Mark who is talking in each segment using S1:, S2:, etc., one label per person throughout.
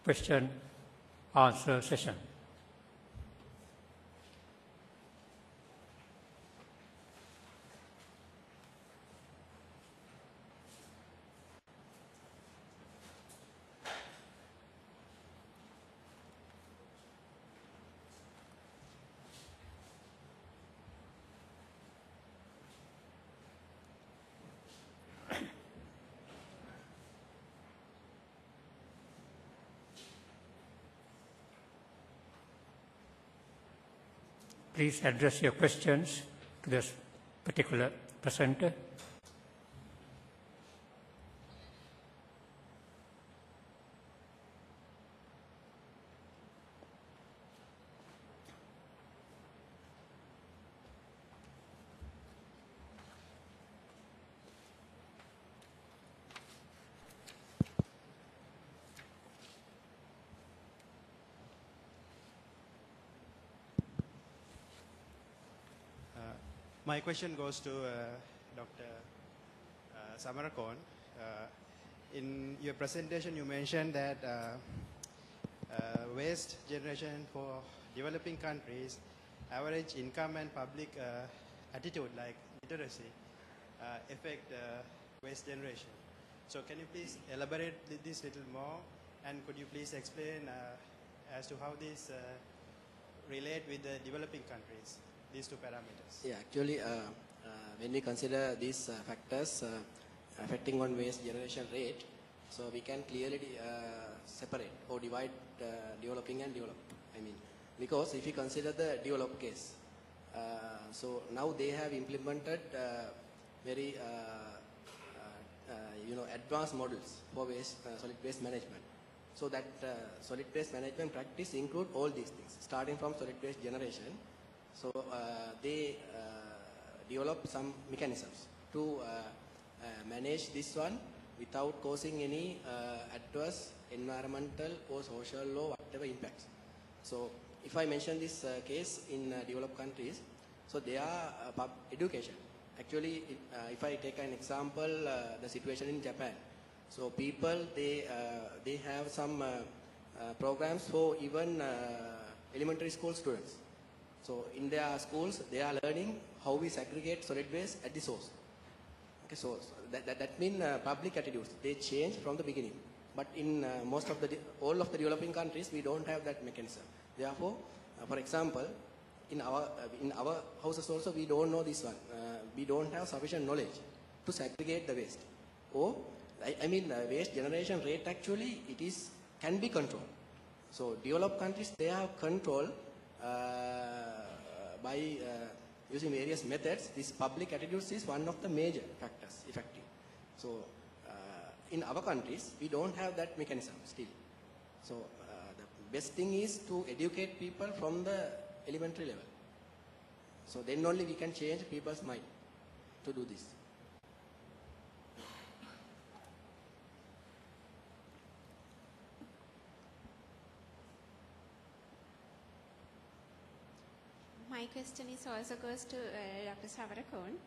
S1: question answer session. Please address your questions to this particular presenter.
S2: My question goes to Dr. Samarakon. In your presentation, you mentioned that waste generation for developing countries, average income and public attitude like literacy affect waste generation. So can you please elaborate this a little more, and could you please explain as to how this relate with the developing countries? These two parameters.
S3: Yeah, actually, when we consider these factors affecting on waste generation rate, so we can clearly separate or divide developing and developed. I mean, because if you consider the developed case, so now they have implemented very advanced models for waste, solid waste management. So that solid waste management practice include all these things, starting from solid waste generation. So they develop some mechanisms to manage this one without causing any adverse environmental or social or whatever impacts. So if I mention this case in developed countries, so they are education. Actually, if I take an example, the situation in Japan. So people, they have some programs for even elementary school students. So in their schools, they are learning how we segregate solid waste at the source. Okay, so that means public attitudes, they change from the beginning. But in all of the developing countries, we don't have that mechanism. Therefore, for example, in our houses also, we don't know this one. We don't have sufficient knowledge to segregate the waste. Or, I mean, waste generation rate actually, can be controlled. So developed countries, they have control by using various methods. This public attitudes is one of the major factors effective. So in our countries, we don't have that mechanism still. So the best thing is to educate people from the elementary level. So then only we can change people's mind to do this.
S4: My question is also goes to Dr. Savarakon.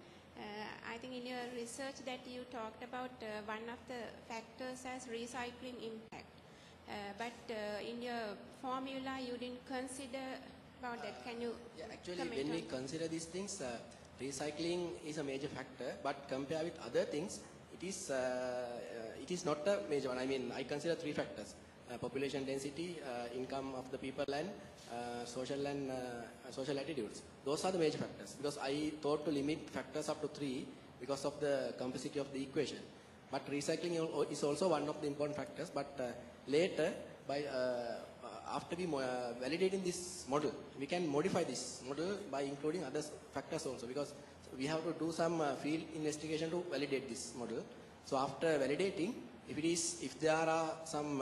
S4: I think in your research that you talked about one of the factors as recycling impact. But in your formula, you didn't consider about that. Can you
S3: actually, when we consider these things, recycling is a major factor, but compared with other things, it is not a major one. I mean, I consider three factors. Population density, income of the people, and social attitudes. Those are the major factors. Because I thought to limit factors up to 3 because of the complexity of the equation. But recycling is also one of the important factors. But later, after we validating this model, we can modify this model by including other factors also. Because we have to do some field investigation to validate this model. So after validating, if there are some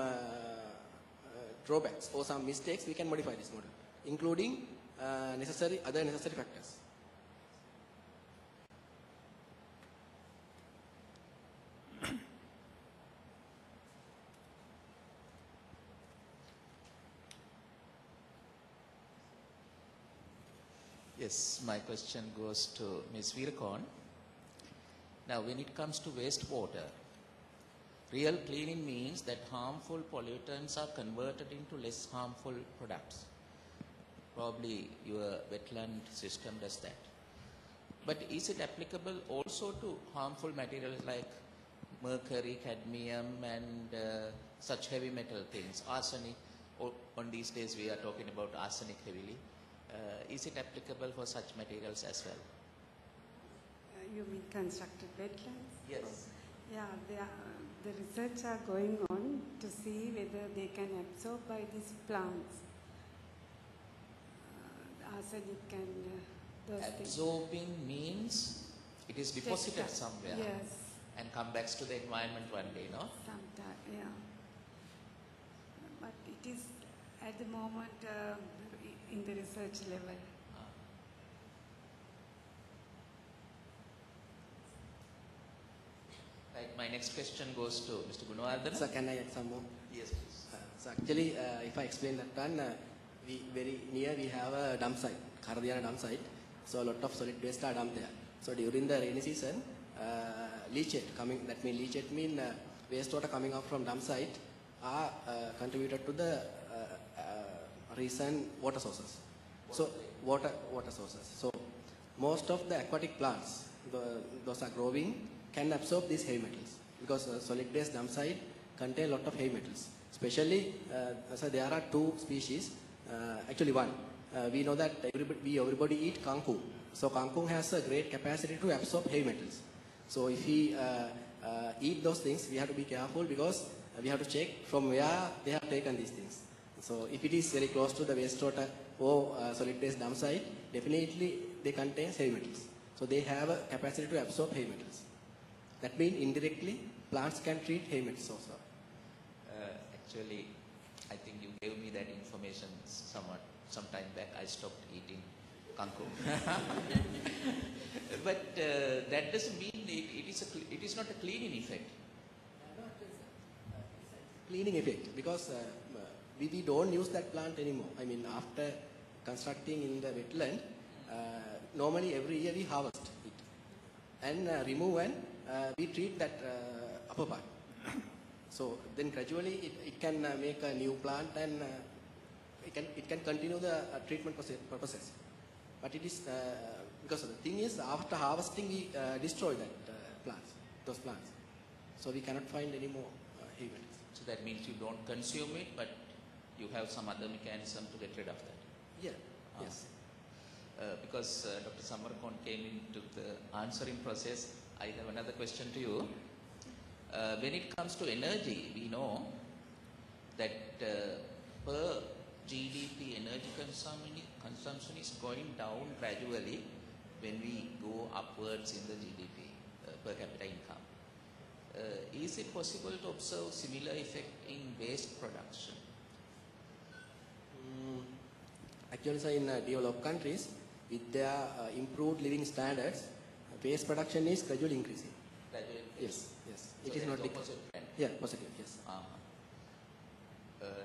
S3: drawbacks or some mistakes, we can modify this model, including other necessary factors.
S5: Yes, my question goes to Ms. Veerakorn. Now, when it comes to wastewater, Real cleaning means that harmful pollutants are converted into less harmful products. Probably your wetland system does that. But is it applicable also to harmful materials like mercury, cadmium, and such heavy metal things, arsenic? On these days we are talking about arsenic heavily. Is it applicable for such materials as well?
S6: You mean constructed wetlands?
S5: Yes.
S6: Yeah, the research are going on to see whether they can absorb by these plants. Arsenic and those
S5: Absorbing
S6: things.
S5: means it is deposited somewhere.
S6: Yes.
S5: And come back to the environment one day, no?
S6: Sometime, yeah. But it is at the moment in the research level.
S5: Right, my next question goes to Mr. Gunawardana.
S3: Sir, can I add some more?
S5: Yes, please.
S3: So actually, if I explain that one, very near we have a dump site, Karadiana dump site. So a lot of solid waste are dumped there. So during the rainy season, leachate coming, that means leachate mean wastewater coming out from dump site are contributed to the recent water sources. So water sources. So most of the aquatic plants, those are growing, can absorb these heavy metals because solid waste dump site contain a lot of heavy metals. Especially, so there are two species, actually one. We know that everybody eat kangkung. So kangkung has a great capacity to absorb heavy metals. So if we eat those things, we have to be careful because we have to check from where they have taken these things. So if it is very close to the wastewater or solid waste dump site, definitely they contain heavy metals. So they have a capacity to absorb heavy metals. That means indirectly plants can treat heavy metals also.
S5: Actually, I think you gave me that information some time back. I stopped eating kangkung. But that doesn't mean it is not a cleaning effect.
S3: Cleaning effect because we don't use that plant anymore. I mean, after constructing in the wetland, normally every year we harvest it and remove and we treat that upper part. So then gradually it can make a new plant and it can continue the treatment process. But it is because the thing is after harvesting we destroy those plants. So we cannot find any more heavy metals.
S5: So that means you don't consume it, but you have some other mechanism to get rid of that.
S3: Yeah. Yes.
S5: Because Dr. Samarkon came into the answering process, I have another question to you. When it comes to energy, we know that per GDP energy consumption is going down gradually when we go upwards in the GDP, per capita income. Is it possible to observe similar effect in waste production?
S3: Actually, sir, in developed countries, with their improved living standards, waste production is gradually increasing.
S5: Gradually?
S3: Yes, yes.
S5: So
S3: it is not
S5: opposite trend.
S3: Yeah, positive, yes.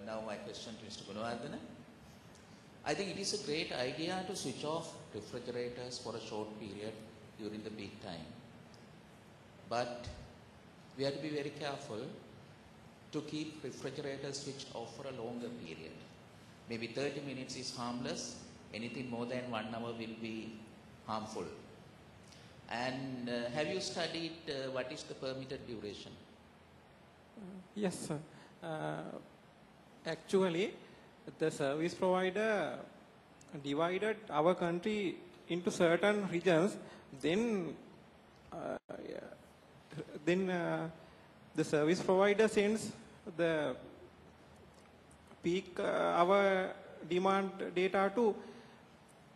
S5: Now my question to Mr. Gunawardana. I think it is a great idea to switch off refrigerators for a short period during the peak time. But we have to be very careful to keep refrigerators switched off for a longer period. Maybe 30 minutes is harmless. Anything more than 1 hour will be harmful. And have you studied what is the permitted duration?
S7: Yes, sir. Actually, the service provider divided our country into certain regions. Then the service provider sends the peak hour demand data to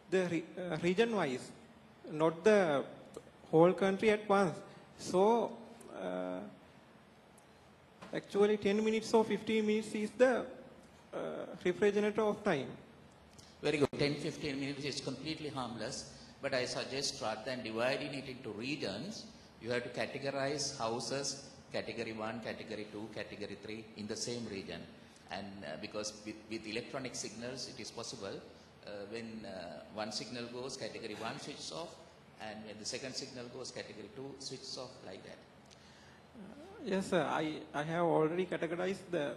S7: the region wise, not the whole country at once. So actually 10 minutes or 15 minutes is the refrigerator of time.
S5: Very good. 10-15 minutes is completely harmless. But I suggest rather than dividing it into regions, you have to categorize houses, category 1, category 2, category 3 in the same region. And because with electronic signals it is possible, when one signal goes, category 1 switches off, and when the second signal goes, category 2 switches off, like that.
S7: Yes, sir. I have already categorized the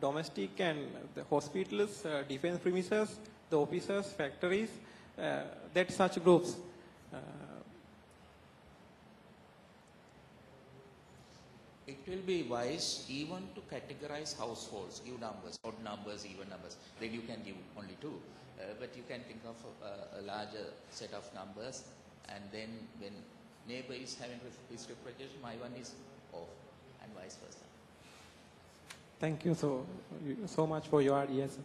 S7: domestic and the hospitals, defense premises, the offices, factories, that such groups.
S5: It will be wise even to categorize households, give numbers, odd numbers, even numbers. Then you can give only two, but you can think of a larger set of numbers, and then when neighbor is having his refrigeration, my one is off, and vice versa.
S7: Thank you so much for your ideas.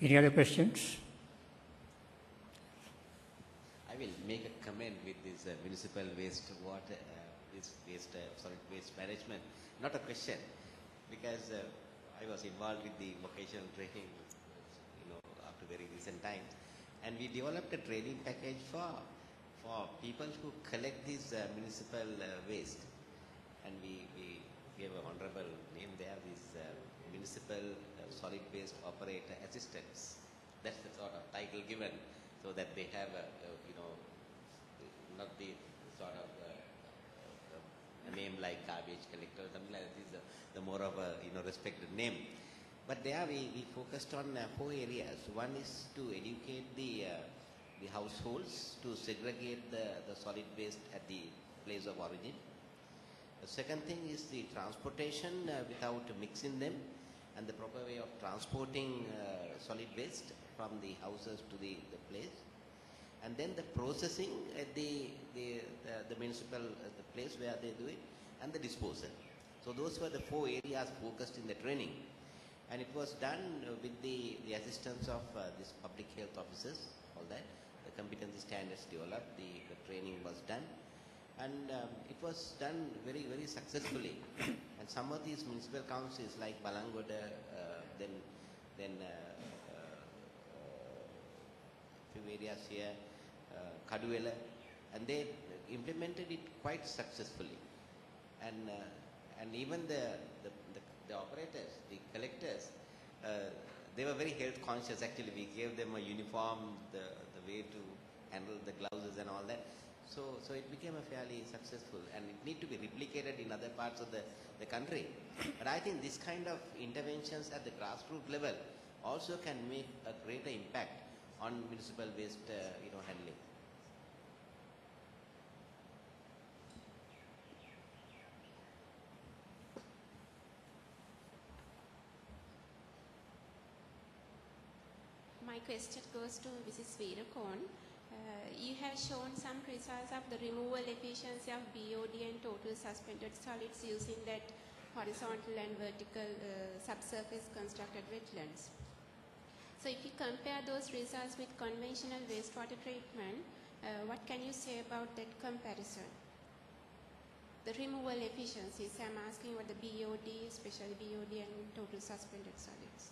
S1: Any other questions?
S8: I will make a comment with this municipal waste water, solid waste management. Not a question, because I was involved with the vocational training, up to very recent times, and we developed a training package for people who collect this municipal waste, and we gave an honorable name there. This municipal solid waste operator assistants. That's the sort of title given, so that they have not the sort of a name like garbage collector, something like that. This is the more of a respected name. But there we focused on 4 areas. One is to educate the households to segregate the solid waste at the place of origin. The second thing is the transportation without mixing them, and the proper way of transporting solid waste from the houses to the place, and then the processing at the municipal the place where they do it, and the disposal. So those were the 4 areas focused in the training, and it was done with the assistance of these public health officers. All that, the competency standards developed, the training was done, and it was done very, very successfully. And some of these municipal councils like Balangoda, then few areas here, Kaduwela, and they implemented it quite successfully. And even the operators, the collectors, they were very health conscious. Actually, we gave them a uniform, the way to handle the gloves and all that. So it became a fairly successful, and it need to be replicated in other parts of the country. But I think this kind of interventions at the grassroots level also can make a greater impact on municipal waste handling.
S4: My question goes to Mrs. Veerakon. You have shown some results of the removal efficiency of BOD and total suspended solids using that horizontal and vertical subsurface constructed wetlands. So if you compare those results with conventional wastewater treatment, what can you say about that comparison? The removal efficiencies, I'm asking what the BOD, especially BOD and total suspended solids.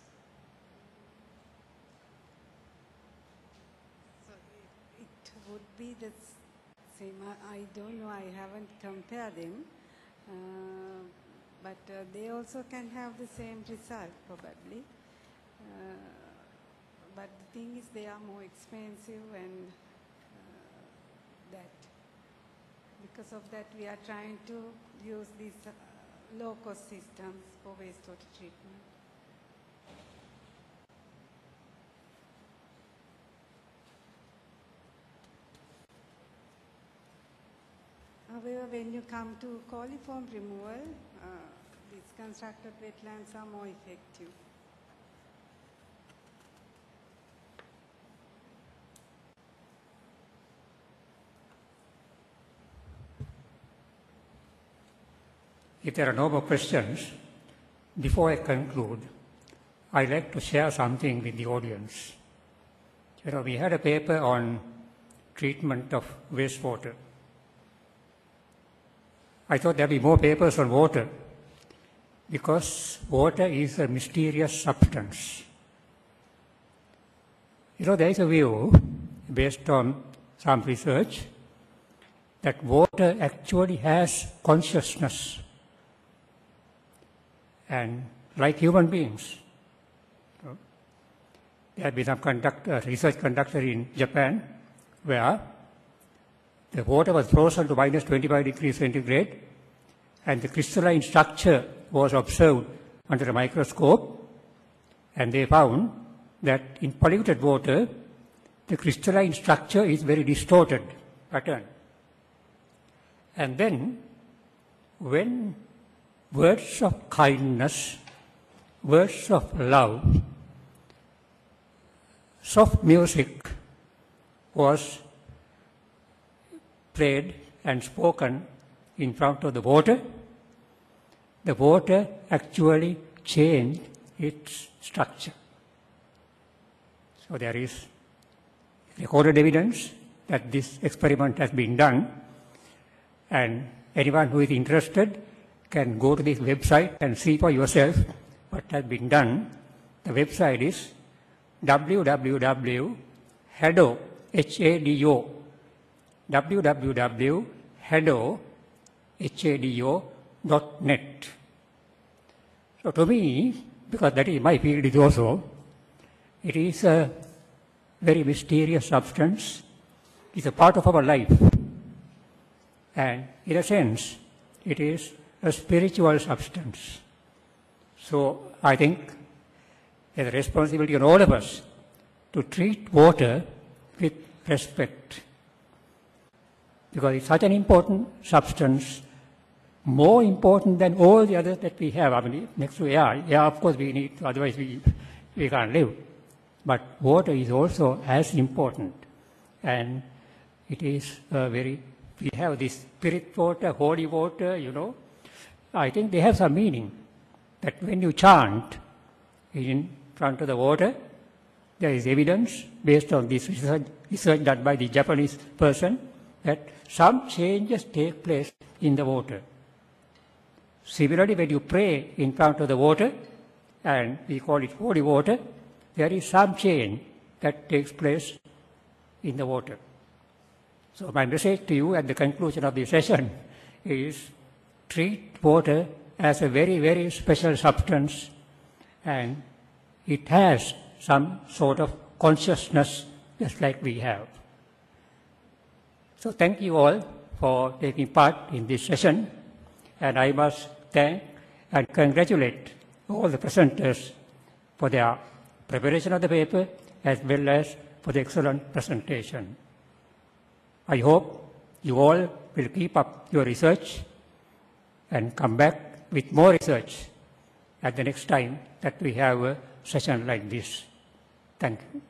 S6: Would be the same. I don't know, I haven't compared them, but they also can have the same result probably. But the thing is they are more expensive, and that because of that we are trying to use these low-cost systems for wastewater treatment. However, when you come to coliform removal, these constructed wetlands are more effective.
S1: If there are no more questions, before I conclude, I'd like to share something with the audience. We had a paper on treatment of wastewater. I thought there'd be more papers on water, because water is a mysterious substance. There is a view, based on some research, that water actually has consciousness, and like human beings. there had been some research conducted in Japan where the water was frozen to minus 25 degrees centigrade and the crystalline structure was observed under a microscope, and they found that in polluted water, the crystalline structure is very distorted pattern. And then, when words of kindness, words of love, soft music was played and spoken in front of the water actually changed its structure. So there is recorded evidence that this experiment has been done, and anyone who is interested can go to this website and see for yourself what has been done. The website is www.hado, H-A-D-O, www.hado.net. So to me, because that is my field also, it is a very mysterious substance. It's a part of our life. And in a sense, it is a spiritual substance. So I think there's a responsibility on all of us to treat water with respect, because it's such an important substance, more important than all the others that we have. I mean, next to air. Air, of course, we need, otherwise we can't live. But water is also as important. And it is we have this spirit water, holy water, you know. I think they have some meaning. That when you chant in front of the water, there is evidence based on this research done by the Japanese person that some changes take place in the water. Similarly, when you pray in front of the water, and we call it holy water, there is some change that takes place in the water. So my message to you at the conclusion of the session is treat water as a very, very special substance, and it has some sort of consciousness just like we have. So thank you all for taking part in this session, and I must thank and congratulate all the presenters for their preparation of the paper as well as for the excellent presentation. I hope you all will keep up your research and come back with more research at the next time that we have a session like this. Thank you.